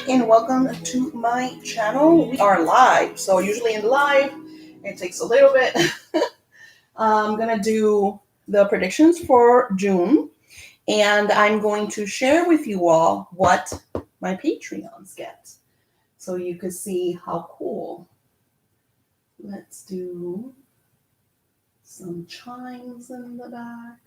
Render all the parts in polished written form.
And welcome to my channel. We are live, so usually in live it takes a little bit. I'm gonna do the predictions for June, and I'm going to share with you all what my Patreons get, so you can see how cool. Let's do some chimes in the back.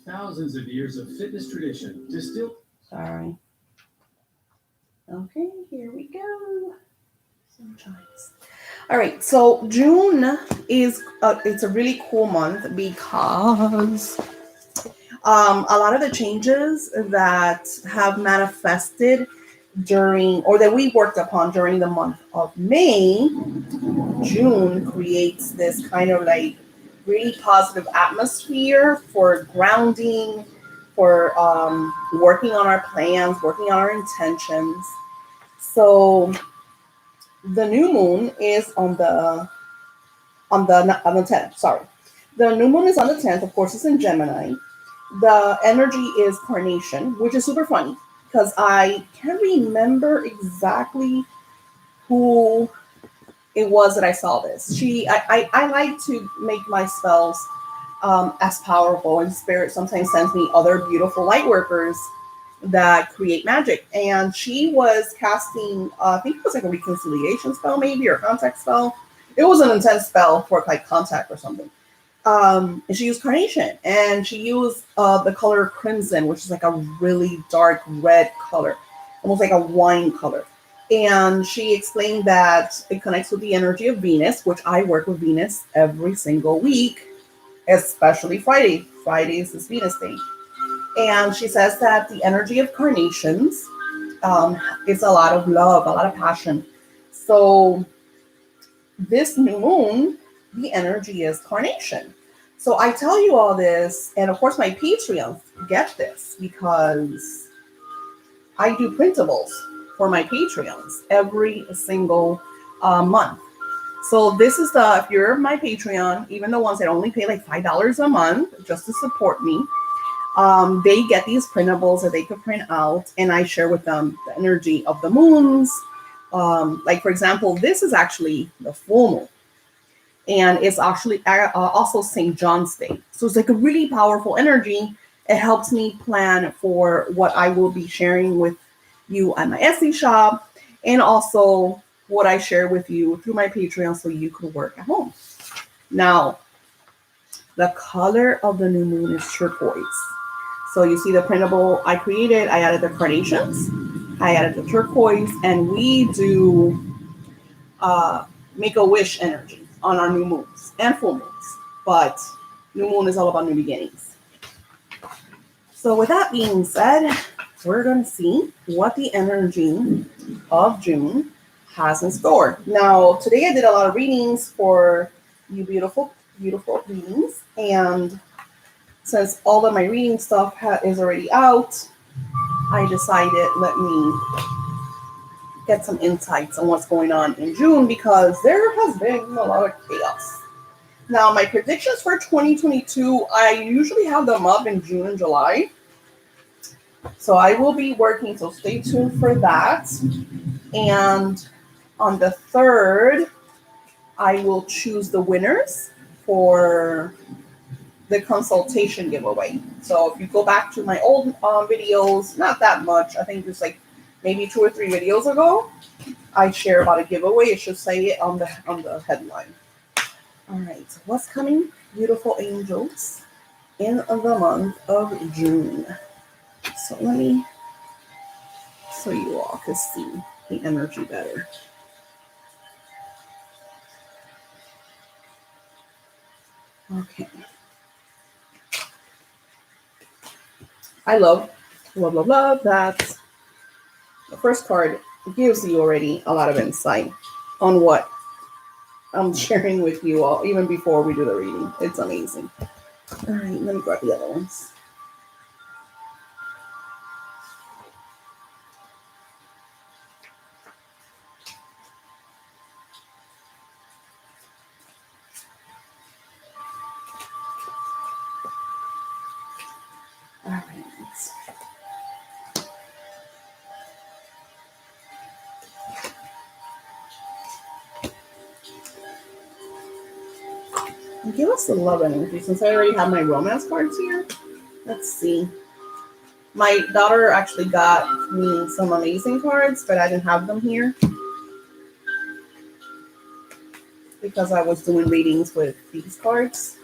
Thousands of years of fitness tradition distilled. Sorry. Okay, here we go. Some chimes. All right, so June is it's a really cool month because a lot of the changes that have manifested during or that we worked upon during the month of May, June creates this kind of like really positive atmosphere for grounding, for working on our plans, working on our intentions. So the new moon is on the 10th. Sorry, the new moon is on the 10th. Of course, it's in Gemini. The energy is carnation, which is super funny because I can't remember exactly who it was that I saw this. I like to make my spells as powerful, and spirit sometimes sends me other beautiful light workers that create magic. And she was casting, I think it was like a reconciliation spell, maybe, or a contact spell. It was an intense spell for like contact or something. And she used carnation, and she used the color crimson, which is like a really dark red color, almost like a wine color. And she explained that it connects with the energy of Venus, which I work with Venus every single week, especially Friday. Fridays is Venus Day. And she says that the energy of carnations is a lot of love, a lot of passion. So this new moon, the energy is carnation. So I tell you all this, and of course my Patreons get this because I do printables for my Patreons every single month. So this is if you're my Patreon, even the ones that only pay like $5 a month just to support me, they get these printables that they could print out, and I share with them the energy of the moons. Like for example, this is actually the full moon, and it's actually also St. John's Day. So it's like a really powerful energy. It helps me plan for what I will be sharing with you on my Etsy shop, and also what I share with you through my Patreon so you can work at home. Now, the color of the new moon is turquoise. So you see the printable I created, I added the carnations, I added the turquoise, and we do make a wish energy on our new moons and full moons. But new moon is all about new beginnings. So with that being said, we're going to see what the energy of June has in store. Now, today I did a lot of readings for you beautiful, beautiful readings. And since all of my reading stuff is already out, I decided let me get some insights on what's going on in June because there has been a lot of chaos. Now, my predictions for 2022, I usually have them up in June and July. So I will be working, so stay tuned for that. And on the 3rd, I will choose the winners for the consultation giveaway. So if you go back to my old videos, not that much, I think just like maybe 2 or 3 videos ago, I share about a giveaway. It should say it on the headline. All right, so what's coming, beautiful angels, in the month of June? So let me, so you all can see the energy better. Okay. I love that the first card gives you already a lot of insight on what I'm sharing with you all even before we do the reading. It's amazing. All right, let me grab the other ones. All right. Give us the love energy since I already have my romance cards here. Let's see. My daughter actually got me some amazing cards, but I didn't have them here because I was doing readings with these cards.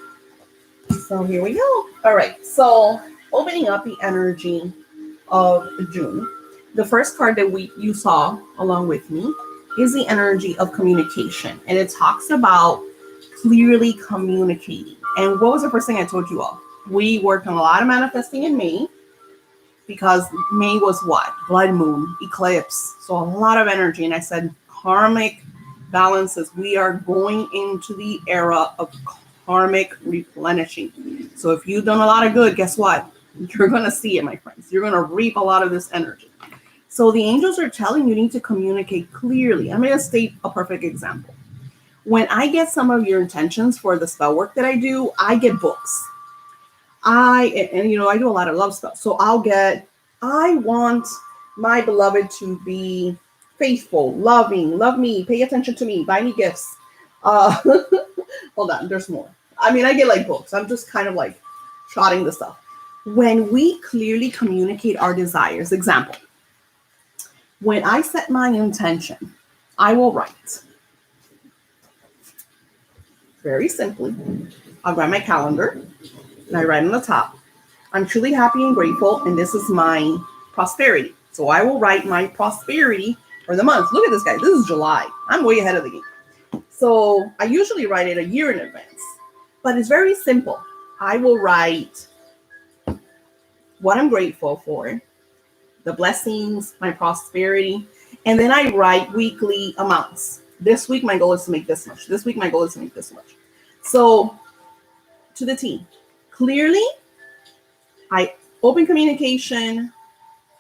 So here we go. All right. So opening up the energy of June. The first card that you saw along with me is the energy of communication. And it talks about clearly communicating. And what was the first thing I told you all? We worked on a lot of manifesting in May because May was what? Blood moon, eclipse. So a lot of energy. And I said karmic balances. We are going into the era of karmic replenishing. So if you've done a lot of good, guess what? You're going to see it, my friends. You're going to reap a lot of this energy. So the angels are telling you need to communicate clearly. I'm going to state a perfect example. When I get some of your intentions for the spell work that I do, I get books. I do a lot of love spells. So I want my beloved to be faithful, loving, love me, pay attention to me, buy me gifts. Hold on, there's more. I mean, I get like books. I'm just kind of like trotting the stuff. When we clearly communicate our desires, example, when I set my intention, I will write. Very simply, I'll grab my calendar and I write on the top, I'm truly happy and grateful, and this is my prosperity. So I will write my prosperity for the month. Look at this guy. This is July. I'm way ahead of the game. So I usually write it a year in advance, but it's very simple. I will write what I'm grateful for, the blessings, my prosperity, and then I write weekly amounts. This week, my goal is to make this much. This week, my goal is to make this much. So to the T, clearly, I open communication.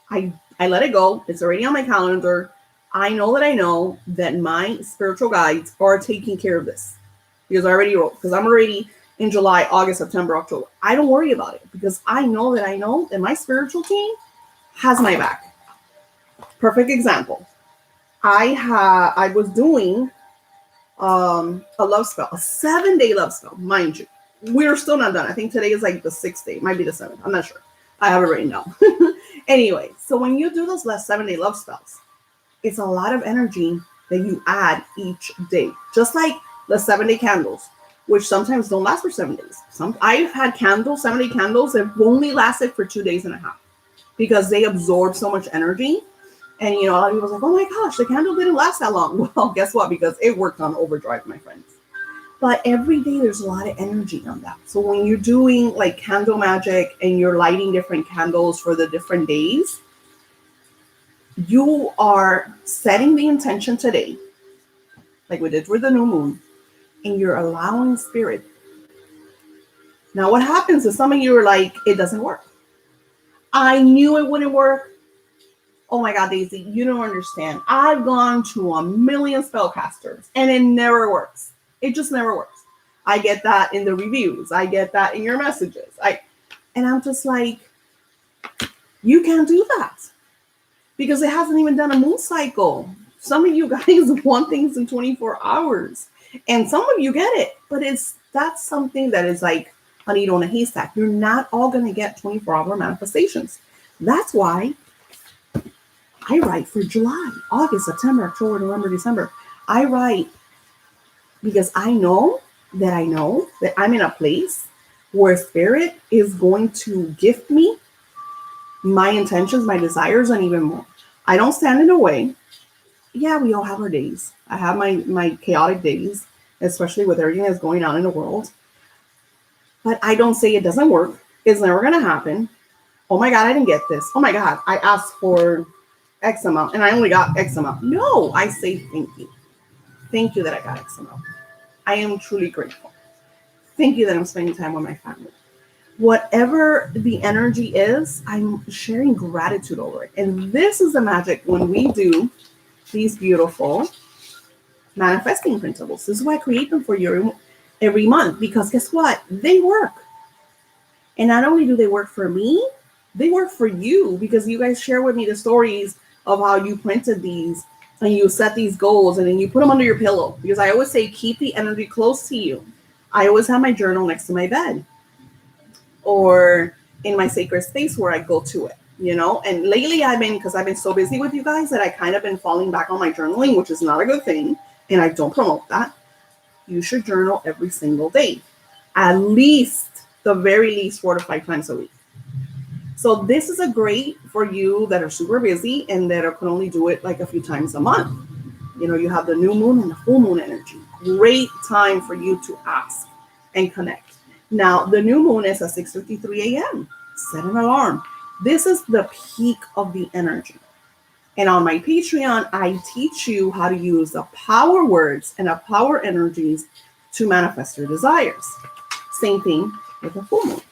I let it go. It's already on my calendar. I know that my spiritual guides are taking care of this because I already wrote, because I'm already in July, August, September, October. I don't worry about it because I know that my spiritual team has my back. Perfect example. I was doing a love spell, a 7-day love spell, mind you. We're still not done. I think today is like the 6th day. It might be the 7th. I'm not sure. I have it written down. Anyway, so when you do those last 7-day love spells, it's a lot of energy that you add each day. Just like the 7-day candles, which sometimes don't last for 7 days. I've had 7-day candles that only lasted for 2.5 days because they absorb so much energy. And, a lot of people are like, oh my gosh, the candle didn't last that long. Well, guess what? Because it worked on overdrive, my friends. But every day there's a lot of energy on that. So when you're doing like candle magic and you're lighting different candles for the different days, you are setting the intention today, like we did with the new moon, and you're allowing spirit. Now, what happens is some of you are like, it doesn't work. I knew it wouldn't work. Oh my God, Daisy, you don't understand. I've gone to a million spellcasters and it never works. It just never works. I get that in the reviews. I get that in your messages. And I'm just like, you can't do that because it hasn't even done a moon cycle. Some of you guys want things in 24 hours and some of you get it, but that's something that is like a needle in a haystack. You're not all going to get 24-hour manifestations. That's why I write for July, August, September, October, November, December. I write because I know that I'm in a place where spirit is going to gift me my intentions, my desires, and even more. I don't stand in the way. Yeah, we all have our days. I have my chaotic days, especially with everything that's going on in the world. But I don't say it doesn't work. It's never going to happen. Oh my God, I didn't get this. Oh my God, I asked for X amount and I only got X amount. No, I say thank you. Thank you that I got X amount. I am truly grateful. Thank you that I'm spending time with my family. Whatever the energy is, I'm sharing gratitude over it. And this is the magic when we do these beautiful manifesting principles. This is why I create them for you every month, because guess what? They work. And not only do they work for me, they work for you, because you guys share with me the stories of how you printed these and you set these goals and then you put them under your pillow. Because I always say, keep the energy close to you. I always have my journal next to my bed or in my sacred space where I go to it, you know. And lately because I've been so busy with you guys that I kind of been falling back on my journaling, which is not a good thing. And I don't promote that. You should journal every single day, at least the very least 4 to 5 times a week. So this is a great for you that are super busy and that can only do it like a few times a month. You know, you have the new moon and the full moon energy. Great time for you to ask and connect. Now, the new moon is at 6:53 a.m. Set an alarm. This is the peak of the energy. And on my Patreon, I teach you how to use the power words and the power energies to manifest your desires. Same thing with the full moon.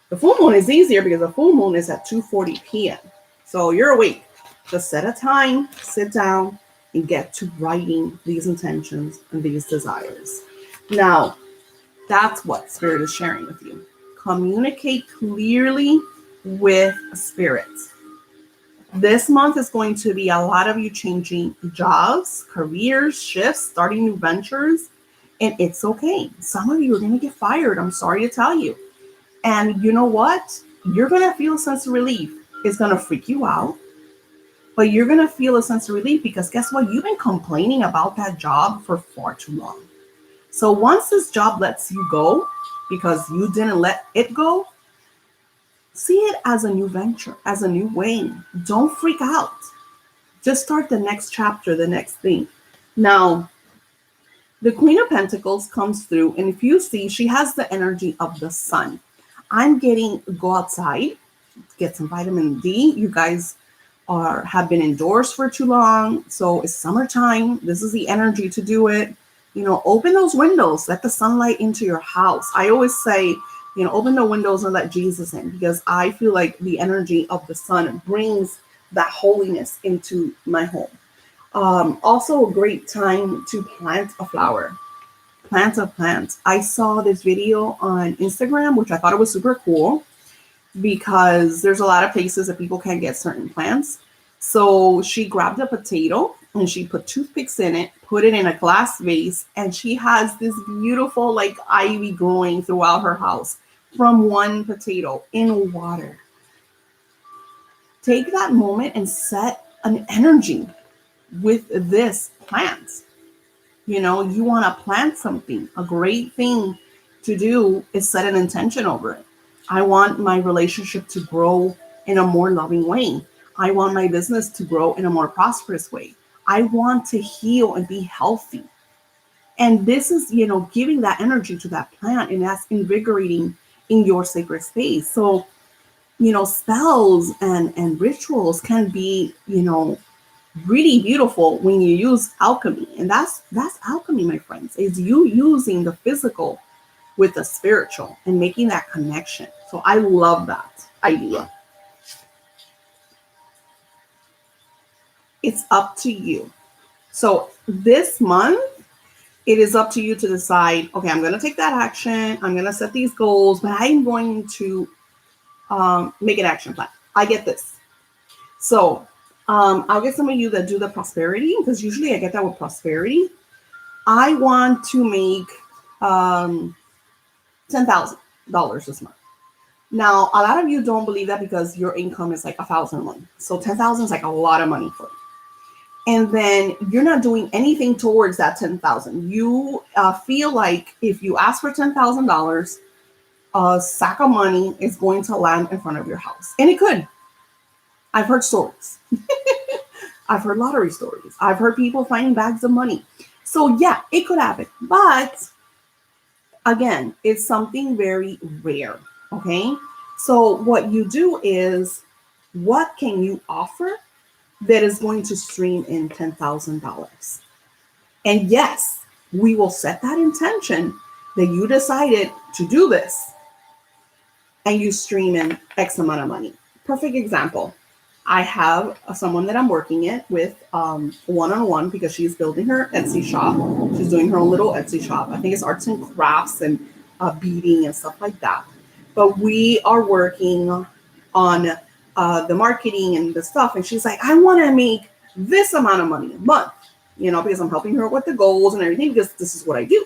The full moon is easier because the full moon is at 2:40 p.m. So you're awake. Just set a time, sit down, and get to writing these intentions and these desires. Now, that's what Spirit is sharing with you. Communicate clearly with Spirit. This month is going to be a lot of you changing jobs, careers, shifts, starting new ventures, and it's okay. Some of you are going to get fired. I'm sorry to tell you. And you know what? You're going to feel a sense of relief. It's going to freak you out, but you're going to feel a sense of relief because guess what? You've been complaining about that job for far too long. So once this job lets you go because you didn't let it go, see it as a new venture, as a new way. Don't freak out. Just start the next chapter, the next thing. Now, the Queen of Pentacles comes through, and if you see, she has the energy of the sun. I'm getting go outside, get some vitamin D. You guys have been indoors for too long, so it's summertime. This is the energy to do it. You know, open those windows, let the sunlight into your house. I always say, you know, open the windows and let Jesus in, because I feel like the energy of the sun brings that holiness into my home. Also a great time to plant a flower. Plant a plant. I saw this video on Instagram, which I thought it was super cool because there's a lot of places that people can't get certain plants. So she grabbed a potato and she put toothpicks in it, put it in a glass vase, and she has this beautiful like ivy growing throughout her house from one potato in water. Take that moment and set an energy with this plant. You know, you want to plant something. A great thing to do is set an intention over it. I want my relationship to grow in a more loving way. I want my business to grow in a more prosperous way. I want to heal and be healthy. And this is, you know, giving that energy to that plant, and that's invigorating in your sacred space. So, you know, spells and rituals can be, you know, really beautiful when you use alchemy. And that's alchemy, my friends, is you using the physical with the spiritual and making that connection. So I love that idea. It's up to you. So this month, it is up to you to decide, okay, I'm going to take that action. I'm going to set these goals, but I'm going to make an action plan. I get this. So I'll get some of you that do the prosperity, because usually I get that with prosperity. I want to make $10,000 this month. Now, a lot of you don't believe that because your income is like $1,000 a month. So 10,000 is like a lot of money for you. And then you're not doing anything towards that 10,000. You feel like if you ask for $10,000, a sack of money is going to land in front of your house. And it could. I've heard stories. I've heard lottery stories. I've heard people finding bags of money. So yeah, it could happen. But again, it's something very rare. Okay. So what you do is, what can you offer that is going to stream in $10,000? And yes, we will set that intention that you decided to do this, and you stream in X amount of money. Perfect example. I have someone that I'm working it with one-on-one because she's building her Etsy shop. She's doing her own little Etsy shop. I think it's arts and crafts and beading and stuff like that. But we are working on the marketing and the stuff. And she's like, I want to make this amount of money a month, because I'm helping her with the goals and everything, because this is what I do.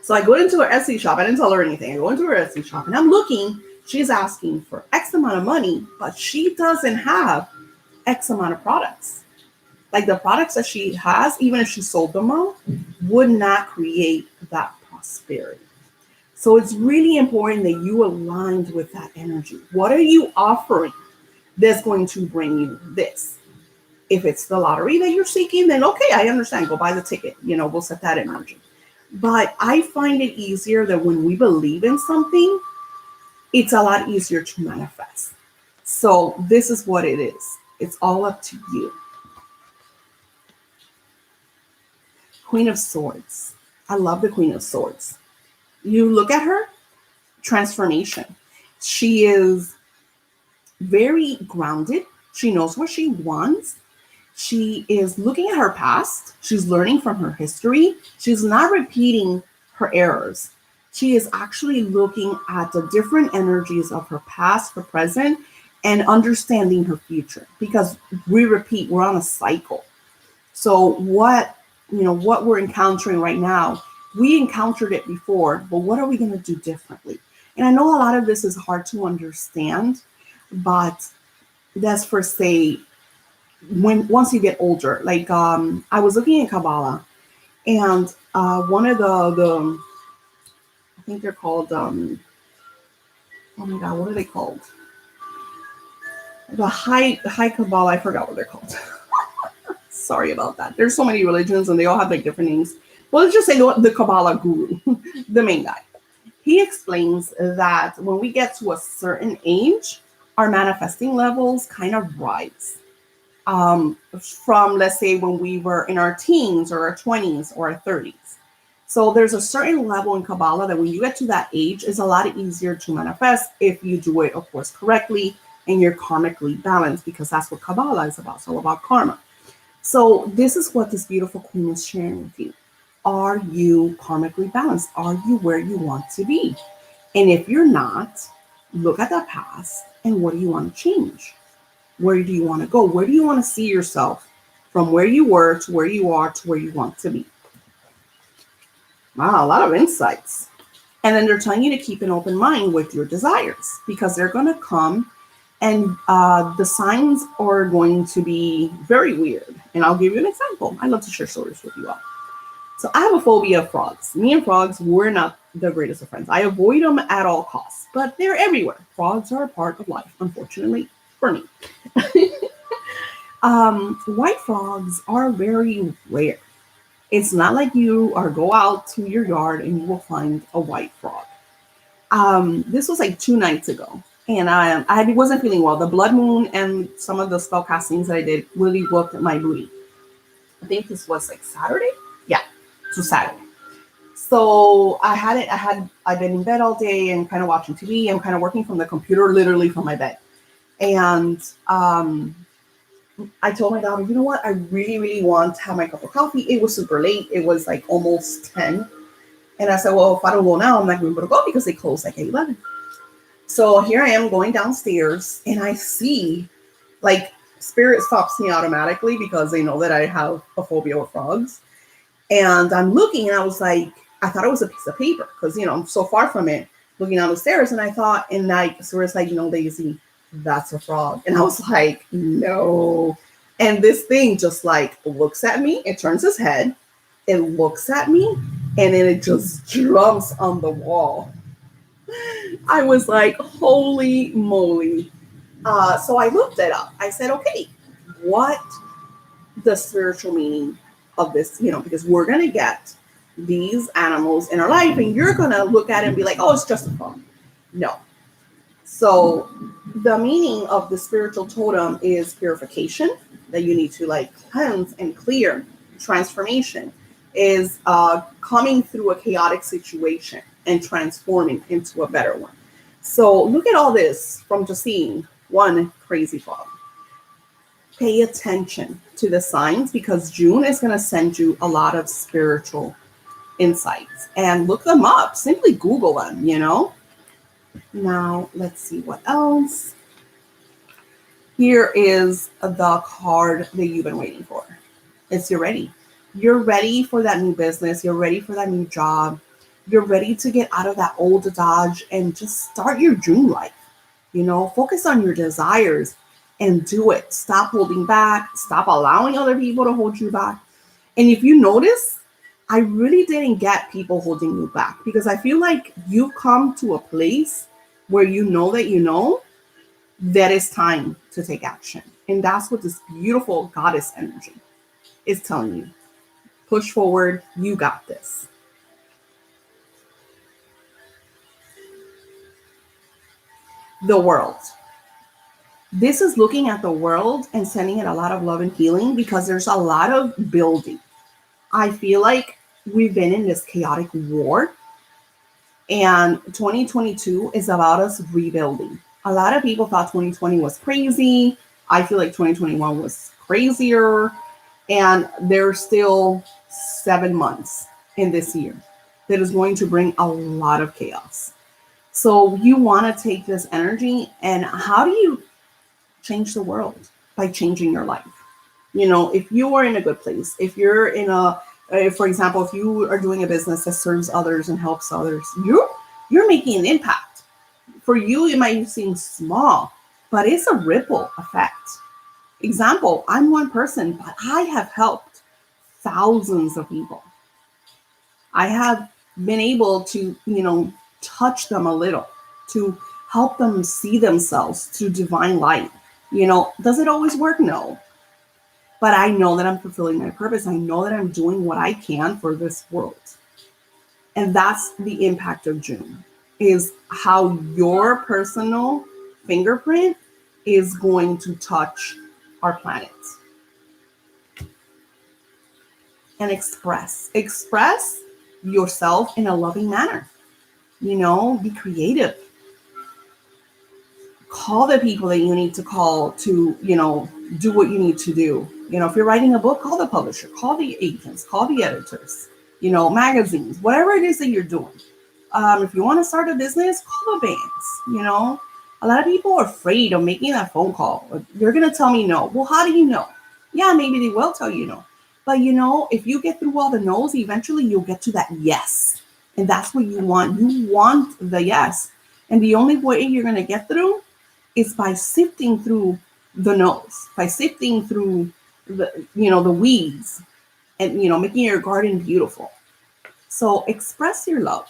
So I go into her Etsy shop. I didn't tell her anything. I go into her Etsy shop and I'm looking. She's asking for X amount of money, but she doesn't have X amount of products. Like the products that she has, even if she sold them all, would not create that prosperity. So it's really important that you aligned with that energy. What are you offering that's going to bring you this? If it's the lottery that you're seeking, then okay, I understand. Go buy the ticket. We'll set that energy. But I find it easier that when we believe in something, it's a lot easier to manifest. So this is what it is. It's all up to you. Queen of Swords. I love the Queen of Swords. You look at her, transformation. She is very grounded. She knows what she wants. She is looking at her past. She's learning from her history. She's not repeating her errors. She is actually looking at the different energies of her past, her present, and understanding her future. Because we're on a cycle. So what we're encountering right now, we encountered it before, but what are we going to do differently? And I know a lot of this is hard to understand, but that's for say, once you get older, like I was looking at Kabbalah, and one of the I think they're called, oh my God, what are they called? The high Kabbalah, I forgot what they're called. Sorry about that. There's so many religions and they all have like different names. Well, let's just say the Kabbalah guru, the main guy. He explains that when we get to a certain age, our manifesting levels kind of rise. From, let's say, when we were in our teens or our 20s or our 30s. So there's a certain level in Kabbalah that when you get to that age, it's a lot easier to manifest if you do it, of course, correctly and you're karmically balanced, because that's what Kabbalah is about. It's all about karma. So this is what this beautiful queen is sharing with you. Are you karmically balanced? Are you where you want to be? And if you're not, look at the past and what do you want to change? Where do you want to go? Where do you want to see yourself from where you were to where you are to where you want to be? Wow, a lot of insights. And then they're telling you to keep an open mind with your desires, because they're going to come and the signs are going to be very weird. And I'll give you an example. I love to share stories with you all. So I have a phobia of frogs. Me and frogs, we're not the greatest of friends. I avoid them at all costs, but they're everywhere. Frogs are a part of life, unfortunately. For me. White frogs are very rare. It's not like you go out to your yard and you will find a white frog. This was like 2 nights ago, and I wasn't feeling well. The blood moon and some of the spell castings that I did really worked my booty. I think this was like Saturday. Yeah, it was Saturday. So I've been in bed all day and kind of watching TV. I'm kind of working from the computer, literally from my bed. And I told my daughter, you know what? I really, really want to have my cup of coffee. It was super late. It was like almost 10. And I said, well, if I don't go now, I'm not going to be able to go because they close like at 11. So here I am going downstairs and I see like spirit stops me automatically because they know that I have a phobia with frogs. And I'm looking and I was like, I thought it was a piece of paper because, I'm so far from it, looking down the stairs. And I thought, and like, so it's like, Daisy, that's a frog. And I was like, no. And this thing just like looks at me. It turns its head. It looks at me. And then it just jumps on the wall. I was like, holy moly. So I looked it up. I said, okay, what the spiritual meaning of this, because we're going to get these animals in our life and you're going to look at it and be like, oh, it's just a frog. No. So the meaning of the spiritual totem is purification, that you need to like cleanse and clear, transformation. is coming through a chaotic situation and transforming into a better one. So look at all this from just seeing one crazy fog. Pay attention to the signs because June is going to send you a lot of spiritual insights, and look them up. Simply Google them, Now, let's see what else. Here is the card that you've been waiting for. You're ready. You're ready for that new business. You're ready for that new job. You're ready to get out of that old adage and just start your dream life. Focus on your desires and do it. Stop holding back. Stop allowing other people to hold you back. And if you notice, I really didn't get people holding you back because I feel like you've come to a place where you know that it's time to take action. And that's what this beautiful goddess energy is telling you. Push forward. You got this. The world. This is looking at the world and sending it a lot of love and healing because there's a lot of building. I feel like we've been in this chaotic war, and 2022 is about us rebuilding. A lot of people thought 2020 was crazy. I feel like 2021 was crazier, and there's still 7 months in this year that is going to bring a lot of chaos. So you want to take this energy, and how do you change the world? By changing your life. If you are in a good place, if you're in for example, if you are doing a business that serves others and helps others, you're making an impact. For you, it might seem small, but it's a ripple effect. Example, I'm one person, but I have helped thousands of people. I have been able to, touch them a little, to help them see themselves to divine light. Does it always work? No. But I know that I'm fulfilling my purpose. I know that I'm doing what I can for this world. And that's the impact of June, is how your personal fingerprint is going to touch our planet. And express yourself in a loving manner. Be creative. Call the people that you need to call to, do what you need to do. If you're writing a book, call the publisher, call the agents, call the editors, magazines, whatever it is that you're doing. If you want to start a business, call the banks. A lot of people are afraid of making that phone call. They're going to tell me no. Well, how do you know? Yeah, maybe they will tell you no. But, if you get through all the no's, eventually you'll get to that yes. And that's what you want. You want the yes. And the only way you're going to get through is by sifting through the no's, by sifting through the weeds and, making your garden beautiful. So express your love.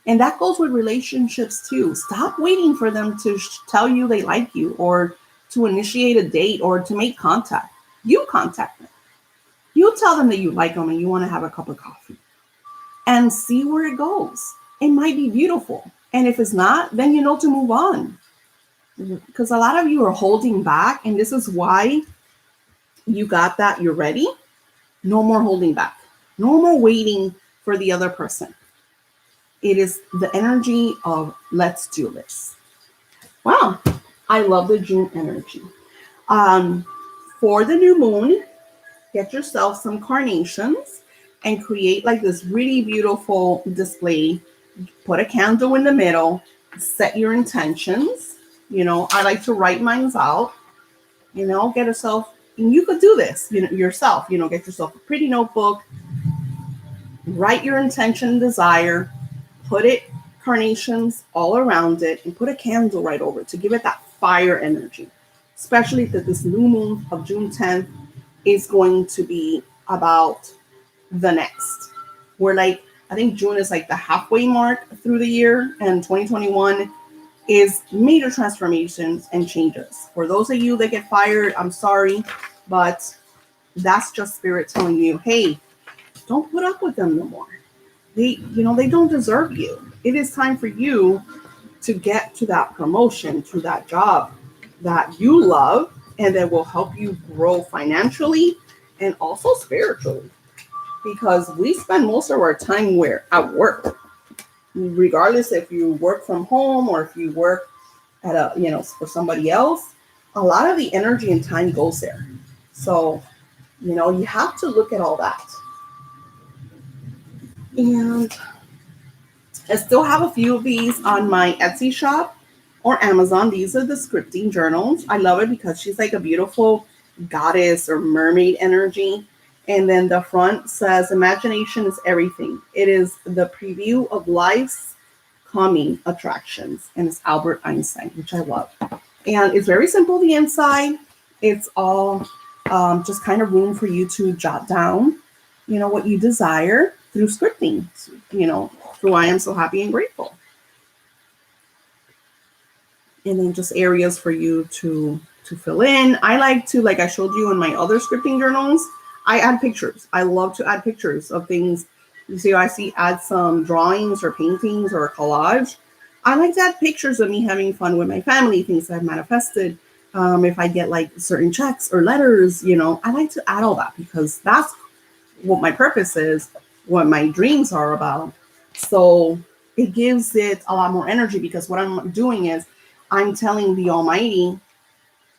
And that goes with relationships too. Stop waiting for them to tell you they like you or to initiate a date or to make contact. You contact them. You tell them that you like them and you want to have a cup of coffee and see where it goes. It might be beautiful. And if it's not, then to move on. Because a lot of you are holding back, and this is why you got that. You're ready. No more holding back. No more waiting for the other person. It is the energy of let's do this. Wow. I love the June energy. For the new moon, get yourself some carnations and create like this really beautiful display. Put a candle in the middle. Set your intentions. I like to write mine out. Get yourself, and you could do this, yourself. Get yourself a pretty notebook. Write your intention and desire. Put carnations all around it, and put a candle right over it to give it that fire energy. Especially that this new moon of June 10th is going to be about the next. I think June is like the halfway mark through the year, and 2021 is major transformations and changes. For those of you that get fired, I'm sorry, but that's just spirit telling you, hey, don't put up with them no more. They don't deserve you. It is time for you to get to that promotion, to that job that you love and that will help you grow financially and also spiritually. because we spend most of our time at work, regardless if you work from home or if you work at for somebody else. A lot of the energy and time goes there. So, you have to look at all that. And I still have a few of these on my Etsy shop or Amazon. These are the scripting journals. I love it because she's like a beautiful goddess or mermaid energy. And then the front says, imagination is everything. It is the preview of life's coming attractions. And it's Albert Einstein, which I love. And it's very simple, the inside. It's all just kind of room for you to jot down, what you desire through scripting, through I am so happy and grateful. And then just areas for you to fill in. I like to, like I showed you in my other scripting journals, I add pictures. I love to add pictures of things. You see, add some drawings or paintings or a collage. I like to add pictures of me having fun with my family, things that I've manifested. If I get like certain checks or letters, I like to add all that because that's what my purpose is, what my dreams are about. So it gives it a lot more energy because what I'm doing is I'm telling the Almighty,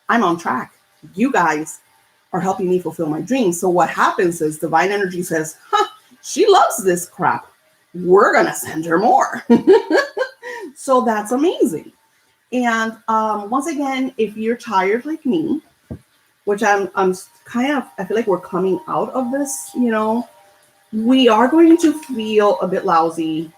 I'm on track. You guys are helping me fulfill my dreams. So what happens is divine energy says, she loves this crap. We're going to send her more. So that's amazing. And once again, if you're tired like me, which I'm kind of, I feel like we're coming out of this, we are going to feel a bit lousy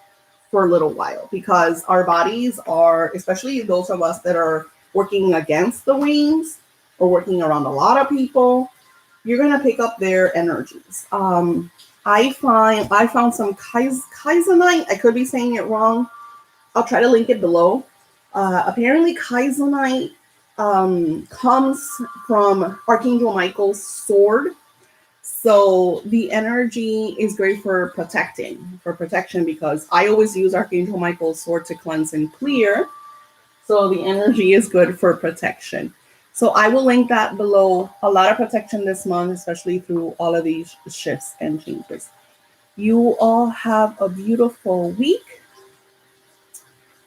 for a little while because our bodies are, especially those of us that are working against the wings or working around a lot of people, you're going to pick up their energies. I found some Kaizenite. I could be saying it wrong. I'll try to link it below. Apparently Kaizenite comes from Archangel Michael's sword. So the energy is great for protection, because I always use Archangel Michael's sword to cleanse and clear. So the energy is good for protection. So I will link that below. A lot of protection this month, especially through all of these shifts and changes. You all have a beautiful week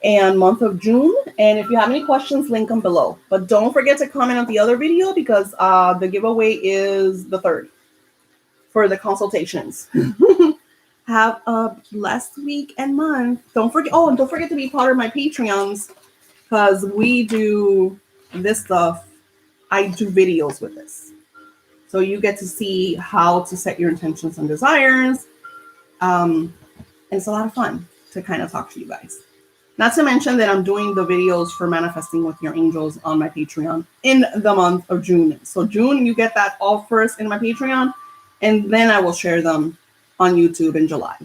and month of June. And if you have any questions, link them below. But don't forget to comment on the other video because the giveaway is the 3rd for the consultations. Have a blessed week and month. Don't forget to be part of my Patreons because we do this stuff. I do videos with this. So you get to see how to set your intentions and desires. And it's a lot of fun to kind of talk to you guys. Not to mention that I'm doing the videos for manifesting with your angels on my Patreon in the month of June. So June, you get that all first in my Patreon, and then I will share them on YouTube in July.